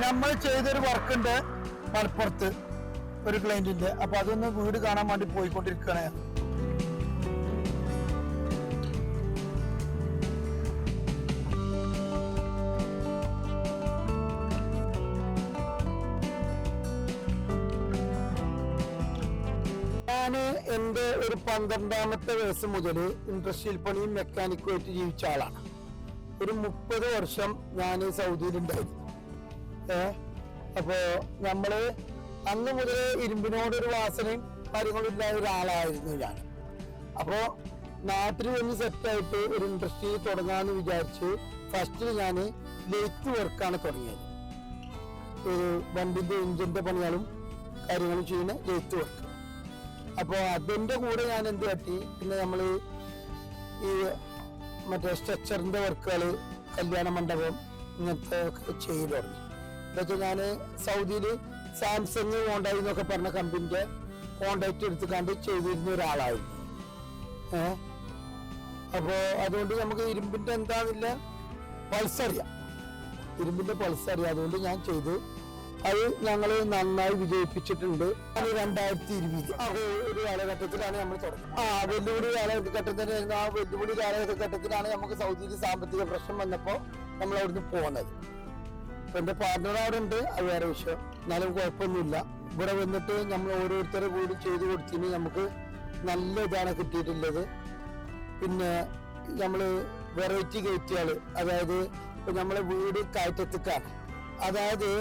നമ്മൾ ചെയ്തൊരു വർക്കുണ്ട് മലപ്പുറത്ത് ഒരു ക്ലയന്റിന്റെ. അപ്പൊ അതൊന്ന് വീട് കാണാൻ വേണ്ടി പോയിക്കൊണ്ടിരിക്കുകയാണ്. ഞാന് എൻ്റെ ഒരു 12ാമത്തെ വയസ്സ് മുതൽ ഇൻഡസ്ട്രിയൽ പണിയും മെക്കാനിക്കുമായിട്ട് ജീവിച്ച ആളാണ്. ഒരു 30 വർഷം ഞാൻ സൗദിയിലുണ്ടായിരുന്നു. അപ്പോ നമ്മള് അന്ന് മുതൽ ഇരുമ്പിനോടൊരു വാസനയും കാര്യങ്ങളും ഇല്ലാത്ത ഒരാളായിരുന്നു ഞാൻ. അപ്പോ നാട്ടിൽ വന്ന് സെറ്റായിട്ട് ഒരു ഇൻഡസ്ട്രി തുടങ്ങാന്ന് വിചാരിച്ച് ഫസ്റ്റിൽ ഞാൻ ലെയ്ത്ത് വർക്കാണ് തുടങ്ങിയത്. ഒരു വണ്ടിന്റെ എഞ്ചിന്റെ പണികളും കാര്യങ്ങളും ചെയ്യുന്ന ലെയ്ത്ത് വർക്ക്. അപ്പോൾ അതിൻ്റെ കൂടെ ഞാൻ എന്ത് പറ്റി, പിന്നെ നമ്മൾ ഈ മറ്റേ സ്ട്രക്ചറിന്റെ വർക്കുകൾ, കല്യാണ മണ്ഡപം, ഇങ്ങനത്തെ ഒക്കെ ചെയ്തു തുടങ്ങി. ഇതൊക്കെ ഞാൻ സൗദിയിൽ സാംസങ് കോണ്ടായി എന്നൊക്കെ പറഞ്ഞ കമ്പനിന്റെ കോണ്ടാക്ട് എടുത്തുകൊണ്ട് ചെയ്തിരുന്ന ഒരാളായിരുന്നു. അപ്പോൾ അതുകൊണ്ട് നമുക്ക് ഇരുമ്പിന്റെ എന്താന്നില്ല പൾസ് അറിയാം, ഇരുമ്പിന്റെ പൾസ് അറിയാം. അതുകൊണ്ട് ഞാൻ ചെയ്തു. അത് ഞങ്ങൾ നന്നായി വിജയിപ്പിച്ചിട്ടുണ്ട്. 2020 ഒരു കാലഘട്ടത്തിലാണ് നമ്മൾ തുടങ്ങുന്നത്. വെല്ലുവിളി കാലഘട്ടത്തിലായിരുന്നു. ആ വെല്ലുവിളി കാലഘട്ടത്തിലാണ് നമുക്ക് സൗദിയിൽ സാമ്പത്തിക പ്രശ്നം വന്നപ്പോൾ നമ്മൾ അവിടുന്ന് പോകുന്നത്. ഇപ്പൊ എന്റെ പാർട്ണർ അവിടെ ഉണ്ട്, അത് വേറെ വിഷയം. എന്നാലും കുഴപ്പമൊന്നുമില്ല. ഇവിടെ വന്നിട്ട് നമ്മൾ ഓരോരുത്തരെ വീട് ചെയ്തു കൊടുത്തിന് നമുക്ക് നല്ല ഇതാണ് കിട്ടിയിട്ടുള്ളത്. പിന്നെ നമ്മള് വെറൈറ്റി ഗേറ്റുകള്, അതായത് ഇപ്പൊ നമ്മളെ വീട് കയറ്റത്തിക്കാണ്. അതായത്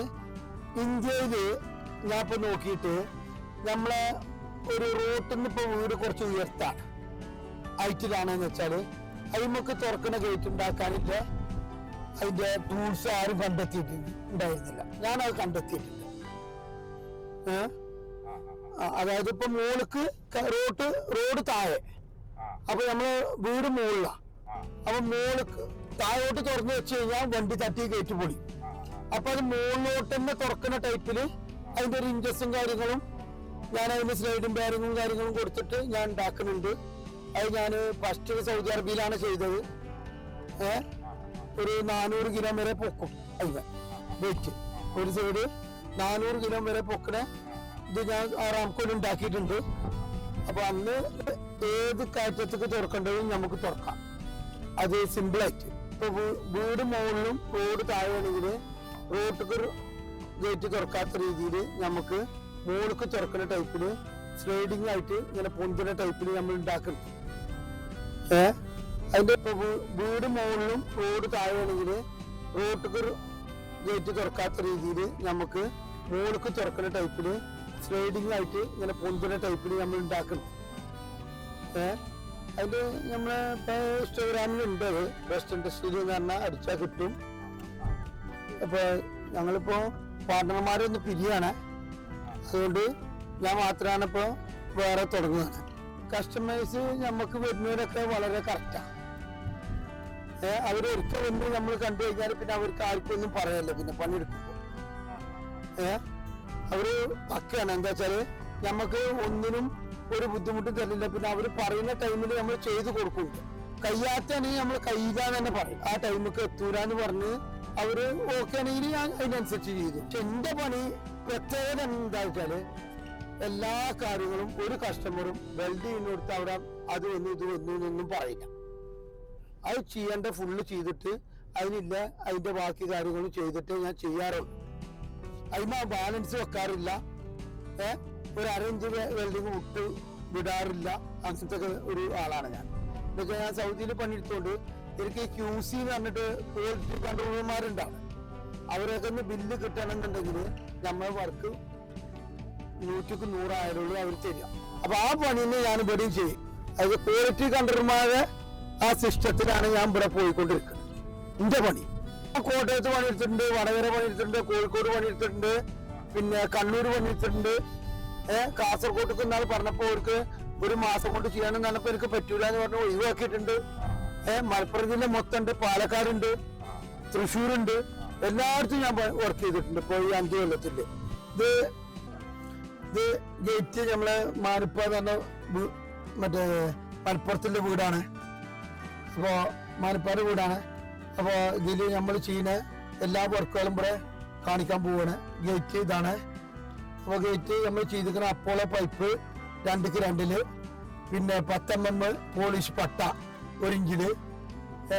ഇന്ത്യയില് ഞാൻ ഇപ്പൊ നോക്കിയിട്ട് നമ്മളെ ഒരു റോട്ടിൽ നിന്ന് ഇപ്പൊ വീട് കുറച്ച് ഉയർത്താണ്, ഹൈറ്റിലാണെന്ന് വെച്ചാല് അതിമൊക്കെ തുറക്കുന്ന ഗേറ്റ് ഉണ്ടാക്കാനില്ല അതിന്റെ ടൂൾസ് ആരും കണ്ടെത്തിയിട്ടുണ്ടായിരുന്നില്ല. ഞാനത് കണ്ടെത്തിയിട്ടുണ്ട്. അതായത് ഇപ്പൊ മോൾക്ക് റോഡ് താഴെ, അപ്പൊ നമ്മള് വീട് മുകളിലാണ്. അപ്പൊ മോൾക്ക് താഴോട്ട് തുറന്നു വെച്ച് കഴിഞ്ഞാൽ വണ്ടി തട്ടി ഗേറ്റ് പൊടി. അപ്പൊ അത് മുകളിലോട്ട് തന്നെ തുറക്കുന്ന ടൈപ്പില് അതിന്റെ ഒരു ഇഞ്ചസും കാര്യങ്ങളും ഞാൻ അതിന്റെ സ്ലൈഡും ബാരിങ്ങും കാര്യങ്ങളും കൊടുത്തിട്ട് ഞാൻ ഉണ്ടാക്കുന്നുണ്ട്. അത് ഞാൻ ഫസ്റ്റ് സൗദി അറേബ്യയിലാണ് ചെയ്തത്. ഒരു 400 കിലോ വരെ പൊക്കും അതിന് വെയിറ്റ്. ഒരു സൈഡ് 400 കിലോ വരെ പൊക്കണ ഇത് ഞാൻ ആറാംകോൽ ഉണ്ടാക്കിയിട്ടുണ്ട്. അപ്പൊ അന്ന് ഏത് കയറ്റത്തേക്ക് തുറക്കേണ്ടതും നമുക്ക് തുറക്കാം, അത് സിമ്പിളായിട്ട്. ഇപ്പൊ വീട് മുകളിലും റോഡ് താഴെയാണെങ്കിൽ റോട്ടിക്ക് ഗേറ്റ് തുറക്കാത്ത രീതിയിൽ നമുക്ക് മുകളിലേക്ക് തുറക്കുന്ന ടൈപ്പില് സ്ലൈഡിങ് ആയിട്ട് ഇങ്ങനെ പൊന്തുന്ന ടൈപ്പില് നമ്മൾ ഉണ്ടാക്കണം. അതിന്റെ വീട് മുകളിലും റോഡ് താഴെയാണെങ്കിൽ റോട്ടിക്ക് ഗേറ്റ് തുറക്കാത്ത രീതിയിൽ നമുക്ക് മുകളിലേക്ക് തുറക്കുന്ന ടൈപ്പില് സ്ലൈഡിങ് ആയിട്ട് ഇങ്ങനെ പൊന്തുന്ന ടൈപ്പില് നമ്മൾ ഉണ്ടാക്കണം. അതിന്റെ നമ്മളെ ഇപ്പൊ ഇൻസ്റ്റാഗ്രാമിലുണ്ട്, അത് ബെസ്റ്റ് ഇൻഡസ്ട്രിയിൽ എന്ന് പറഞ്ഞാൽ അടിച്ചാൽ കിട്ടും. അപ്പൊ ഞങ്ങളിപ്പോ പാർട്ണർമാരൊന്ന് പിരിയാണ്, അതുകൊണ്ട് ഞാൻ മാത്രമാണ് ഇപ്പൊ വേറെ തുടങ്ങുന്നത്. കസ്റ്റമേഴ്സ് നമുക്ക് വരുന്നവരൊക്കെ വളരെ കറക്റ്റാ. അവരൊരിക്കൽ വന്ന് നമ്മൾ കണ്ടു കഴിഞ്ഞാൽ പിന്നെ അവർക്ക് ആർക്കും ഒന്നും പറയല്ല. പിന്നെ പണിയെടുക്കുമ്പോ അവര് പക്കയാണ്. എന്താ വെച്ചാല് നമുക്ക് ഒന്നിനും ഒരു ബുദ്ധിമുട്ടും തരില്ല. പിന്നെ അവര് പറയുന്ന ടൈമിൽ നമ്മൾ ചെയ്തു കൊടുക്കുന്നുണ്ട്. കയ്യാത്താണെങ്കിൽ നമ്മൾ കയ്യിലാന്ന് തന്നെ പറയും. ആ ടൈമൊക്കെ എത്തൂരാന്ന് പറഞ്ഞ് അവര് ഓക്കെ ആണെങ്കിൽ ഞാൻ അതിനനുസരിച്ച് ചെയ്തു. പക്ഷെ എന്റെ പണി പ്രത്യേകത എന്താ വെച്ചാല് എല്ലാ കാര്യങ്ങളും ഒരു കസ്റ്റമറും വെൽഡ് ചെയ്യുന്നിടത്ത് അവിടെ അത് വന്നു ഇത് വന്നു എന്നൊന്നും പറയില്ല. അത് ചെയ്യേണ്ട ഫുള്ള് ചെയ്തിട്ട് അതിനില്ല അതിന്റെ ബാക്കി കാര്യങ്ങളും ചെയ്തിട്ട് ഞാൻ ചെയ്യാറുള്ളൂ. അതിന് ബാലൻസ് വെക്കാറില്ല. ഒരു 1/2 ഇഞ്ച് വെൽഡിങ് വിടാറില്ല. അങ്ങനത്തെ ഒരു ആളാണ് ഞാൻ. എന്നൊക്കെ ഞാൻ സൗദിയിൽ പണിയെടുത്തോണ്ട് എനിക്ക് QC എന്ന് പറഞ്ഞിട്ട് ക്വാളിറ്റി കൺട്രോളർമാരുണ്ടാവും. അവരൊക്കെ ഒന്ന് ബില്ല് കിട്ടണമെന്നുണ്ടെങ്കിൽ നമ്മളെ വർക്ക് 100ക്ക് 100 ആയാലുള്ളൂ അവർ തരിക. അപ്പൊ ആ പണിനെ ഞാൻ ഇവിടെയും ചെയ്യും. അതായത് ക്വാളിറ്റി കൺട്രോളർമാരെ ആ സിസ്റ്റത്തിലാണ് ഞാൻ ഇവിടെ പോയിക്കൊണ്ടിരിക്കുന്നത്. എന്റെ പണി കോട്ടയത്ത് പണിയെടുത്തിട്ടുണ്ട്, വടകര പണിയെടുത്തിട്ടുണ്ട്, കോഴിക്കോട് പണിയെടുത്തിട്ടുണ്ട്, പിന്നെ കണ്ണൂർ പണിയെടുത്തിട്ടുണ്ട്. കാസർഗോട്ടൊക്കെ ഇന്നാൾ പറഞ്ഞപ്പോ അവർക്ക് ഒരു മാസം കൊണ്ട് ചെയ്യാനെന്ന് പറഞ്ഞപ്പോ എനിക്ക് പറ്റൂല എന്ന് പറഞ്ഞ് ഒഴിവാക്കിയിട്ടുണ്ട്. മലപ്പുറം ജില്ല മൊത്തം ഉണ്ട്, പാലക്കാടുണ്ട്, തൃശ്ശൂരുണ്ട്, എല്ലായിടത്തും ഞാൻ വർക്ക് ചെയ്തിട്ടുണ്ട്. ഇപ്പോൾ ഈ 5 കൊല്ലത്തിന്റെ ഇത് ഗേറ്റ് നമ്മളെ മാനിപ്പ എന്ന് പറഞ്ഞ മറ്റേ മലപ്പുറത്തിന്റെ വീടാണ്. അപ്പോ മാനിപ്പാന്റെ വീടാണ്. അപ്പോ ഇതില് നമ്മൾ ചെയ്യുന്ന എല്ലാ വർക്കുകളും ഇവിടെ കാണിക്കാൻ പോവാണ്. ഗേറ്റ് ഇതാണ്. അപ്പോൾ ഗേറ്റ് നമ്മൾ ചെയ്തിരിക്കുന്ന അപ്പോളോ പൈപ്പ് 2x2, പിന്നെ 10 mm പോളിഷ് പട്ട 1 ഇഞ്ചില്,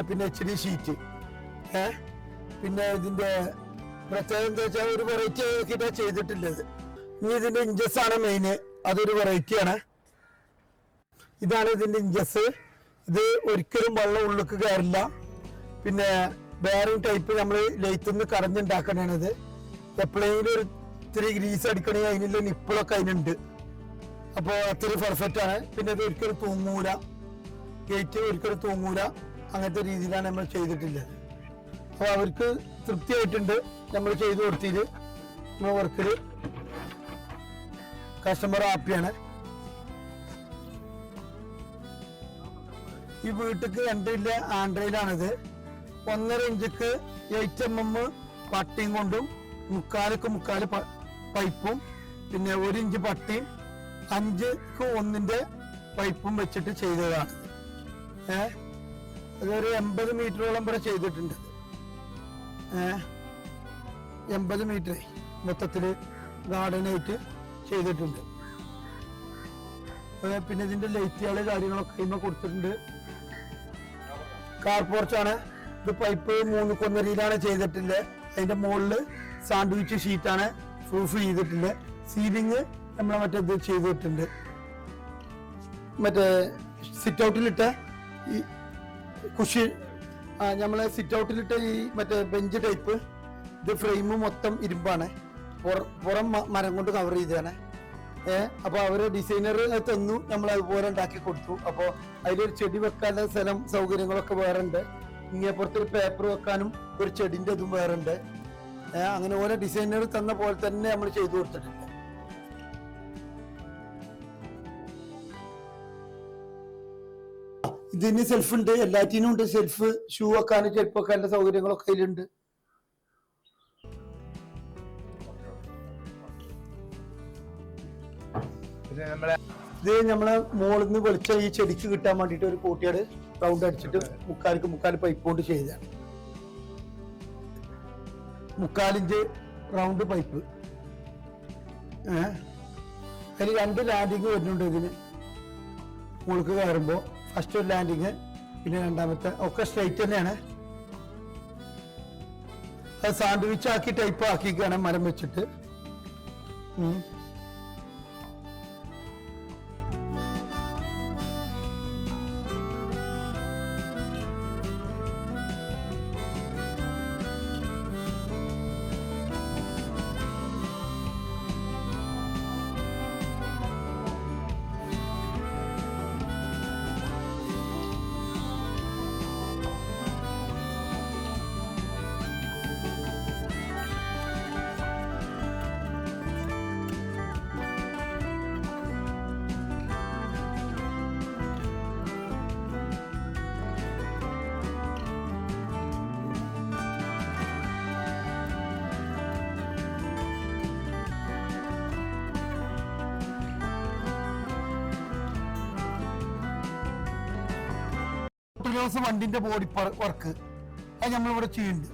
പിന്നെ HD ഷീറ്റ്. പിന്നെ ഇതിന്റെ പ്രത്യേകത എന്താ വെച്ചാൽ ഒരു വെറൈറ്റി ആക്കിയിട്ടാണ് ചെയ്തിട്ടുള്ളത്. ഇനി ഇതിന്റെ ഇഞ്ചസ് ആണ് മെയിന്, അതൊരു വെറൈറ്റിയാണ്. ഇതാണ് ഇതിന്റെ ഇഞ്ചസ്. ഇത് ഒരിക്കലും വെള്ളം ഉള്ളിലേക്ക് കയറില്ല. പിന്നെ ബെയറിംഗ് ടൈപ്പ് നമ്മൾ ലെയ്ത്തിൽ നിന്ന് കറഞ്ഞുണ്ടാക്കണത്. എപ്പോഴെങ്കിലും ഒരു ഇത്തിരി ഗ്രീസ് അടിക്കണമെങ്കിൽ അതിനുള്ള നിപ്പിളൊക്കെ അതിനുണ്ട്. അപ്പോൾ അത്ര പെർഫെക്റ്റ് ആണ്. പിന്നെ ഇത് ഒരിക്കലും തൂങ്ങൂല, ഗേറ്റ് ഒരിക്കലും തൂങ്ങൂല. അങ്ങനത്തെ രീതിയിലാണ് നമ്മൾ ചെയ്തിട്ടുള്ളത്. അപ്പോൾ അവർക്ക് തൃപ്തിയായിട്ടുണ്ട് നമ്മൾ ചെയ്തു കൊടുത്തിട്ട്. നമ്മൾ വർക്കിൽ കസ്റ്റമർ ഹാപ്പിയാണ്. ഈ വീട്ടിക്ക് 2 ഇഞ്ച് ആൻഡ്രയിലാണിത്. 1.5 ഇഞ്ചിക്ക് 8 mm പട്ടിയും കൊണ്ടും 3/4 പൈപ്പും, പിന്നെ 1 ഇഞ്ച് പട്ടിയും 5ക്ക് 1 പൈപ്പും വെച്ചിട്ട് ചെയ്തതാണ്. അതൊരു 80 മീറ്ററോളം വരെ ചെയ്തിട്ടുണ്ട്. 80 മീറ്റർ മൊത്തത്തില് ഗാർഡനായിട്ട് ചെയ്തിട്ടുണ്ട്. പിന്നെ ഇതിന്റെ ലൈറ്റുകള് കാര്യങ്ങളൊക്കെ ഇന്ന് കൊടുത്തിട്ടുണ്ട്. കാർ പോർച്ചാണ് ഇത്. പൈപ്പ് 3 ചെയ്തിട്ടുള്ളത്. അതിന്റെ മുകളില് സാൻഡ്വിച്ച് ഷീറ്റാണ് പ്രൂഫ് ചെയ്തിട്ടുണ്ട്. സീലിംഗ് നമ്മളെ മറ്റേത് ചെയ്തിട്ടുണ്ട്. മറ്റേ സിറ്റ് ഔട്ടിലിട്ട ഈ കുഷി നമ്മളെ സിറ്റ് ഔട്ടിലിട്ട ഈ മറ്റേ ബെഞ്ച് ടൈപ്പ്. ഇത് ഫ്രെയിം മൊത്തം ഇരുമ്പാണ്, പുറം മരം കൊണ്ട് കവർ ചെയ്തതാണ്. അപ്പൊ അവര് ഡിസൈനർ തന്നു, നമ്മൾ അതുപോലെ ഉണ്ടാക്കി കൊടുത്തു. അപ്പോൾ അതിലൊരു ചെടി വെക്കാനുള്ള സ്ഥലം സൗകര്യങ്ങളൊക്കെ വേറെ ഉണ്ട്. ഇങ്ങേപ്പുറത്തൊരു പേപ്പർ വെക്കാനും ഒരു ചെടിന്റെ ഇതും വേറെ ഉണ്ട്. അങ്ങനെ ഓരോ ഡിസൈനർ തന്ന പോലെ തന്നെ നമ്മൾ ചെയ്തു കൊടുത്തിട്ടുണ്ട്. ഇതിന് സെൽഫ് ഉണ്ട്, എല്ലാറ്റിനും ഉണ്ട് സെൽഫ്. ഷൂ വെക്കാനും ചെരുപ്പ് വെക്കാനുള്ള സൗകര്യങ്ങളൊക്കെ അതിലുണ്ട്. ഇത് നമ്മളെ മോളിൽ നിന്ന് വെളിച്ച ഈ ചെടിക്ക് കിട്ടാൻ വേണ്ടിട്ട് ഒരു കൂട്ടിയാട് റൗണ്ട് അടിച്ചിട്ട് 3/4 പൈപ്പ് കൊണ്ട് ചെയ്തതാണ്. 3/4 ഇഞ്ച് റൗണ്ട് പൈപ്പ്. അതിന് 2 ലാൻഡിങ് വരുന്നുണ്ട് ഇതിന്. മുകൾക്ക് കയറുമ്പോ ഫസ്റ്റ് ഒരു ലാൻഡിങ്, പിന്നെ രണ്ടാമത്തെ ഒക്കെ സ്ട്രൈറ്റ് തന്നെയാണ്. അത് സാൻഡ്വിച്ച് ആക്കി ടൈപ്പ് ആക്കിക്കാണ് മരം വെച്ചിട്ട്. വണ്ടിന്റെ ബോഡി വർക്ക് അത് നമ്മളിവിടെ ചെയ്യുന്നുണ്ട്.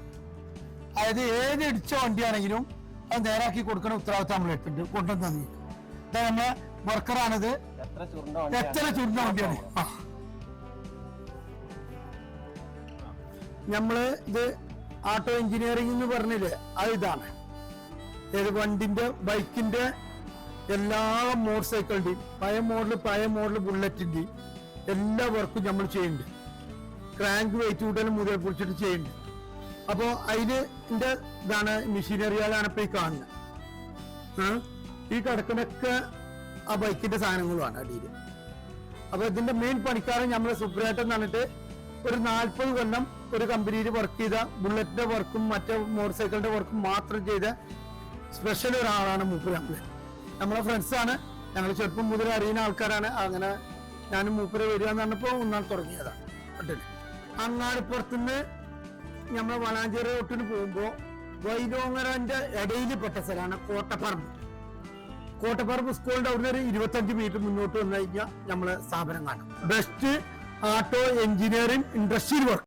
അതായത് ഏത് ഇടിച്ച വണ്ടിയാണെങ്കിലും അത് നേരാക്കി കൊടുക്കണ ഉത്തരവാദിത്തം നമ്മൾ എടുത്തിട്ടുണ്ട്. കൊണ്ടുവന്ന് തന്നെ നമ്മളെ വർക്കറാണിത്. എത്ര ചുരുണ്ട വണ്ടിയാണ്. നമ്മള് ഇത് ആട്ടോ എഞ്ചിനീയറിംഗ് എന്ന് പറഞ്ഞില്ലേ, അത് ഇതാണ്. ഏത് വണ്ടിന്റെ ബൈക്കിന്റെ എല്ലാ മോട്ടോർ സൈക്കിളിന്റെയും പഴയ മോഡൽ ബുള്ളറ്റിന്റെയും എല്ലാ വർക്കും നമ്മൾ ചെയ്യുന്നുണ്ട്. ക്രാങ്ക് വെയിറ്റ് കൂട്ടലും മുതൽ കുറിച്ചിട്ട് ചെയ്യുന്നുണ്ട്. അപ്പോൾ അതിന് ഇതാണ് മെഷീനറികളാണ് ഇപ്പൊ ഈ കാണുന്നത്. ഈ കിടക്കുന്നൊക്കെ ആ ബൈക്കിന്റെ സാധനങ്ങളുമാണ് അടിയിൽ. അപ്പൊ ഇതിന്റെ മെയിൻ പണിക്കാരൻ നമ്മളെ സുബ്രേട്ടൻ എന്ന് പറഞ്ഞിട്ട് ഒരു 40 കൊല്ലം ഒരു കമ്പനിയിൽ വർക്ക് ചെയ്ത ബുള്ളറ്റിന്റെ വർക്കും മറ്റേ മോട്ടോർ സൈക്കിളിന്റെ വർക്കും മാത്രം ചെയ്ത സ്പെഷ്യൽ ഒരാളാണ് മൂപ്പര്. നമ്മളെ ഫ്രണ്ട്സാണ്, ഞങ്ങൾ ചെറുപ്പം മുതൽ അറിയുന്ന ആൾക്കാരാണ്. അങ്ങനെ ഞാനും മൂപ്പര് വരിക എന്ന് പറഞ്ഞപ്പോൾ ഒന്നാൾ തുടങ്ങിയതാണ്. അങ്ങാടിപ്പുറത്തുനിന്ന് നമ്മളെ വളാഞ്ചേരി റോട്ടിന് പോകുമ്പോ വൈലോങ്ങരന്റെ ഇടയിൽ പെട്ട സ്ഥലമാണ് കോട്ടപ്പറമ്പ് സ്കൂളിന്റെ അവിടുന്ന് ഒരു 25 മീറ്റർ മുന്നോട്ട് വന്നു കഴിഞ്ഞാൽ നമ്മളെ സ്ഥാപനം കാണാം. ബെസ്റ്റ് ആട്ടോ എഞ്ചിനീയറിംഗ് ഇൻഡസ്ട്രിയൽ വർക്ക്.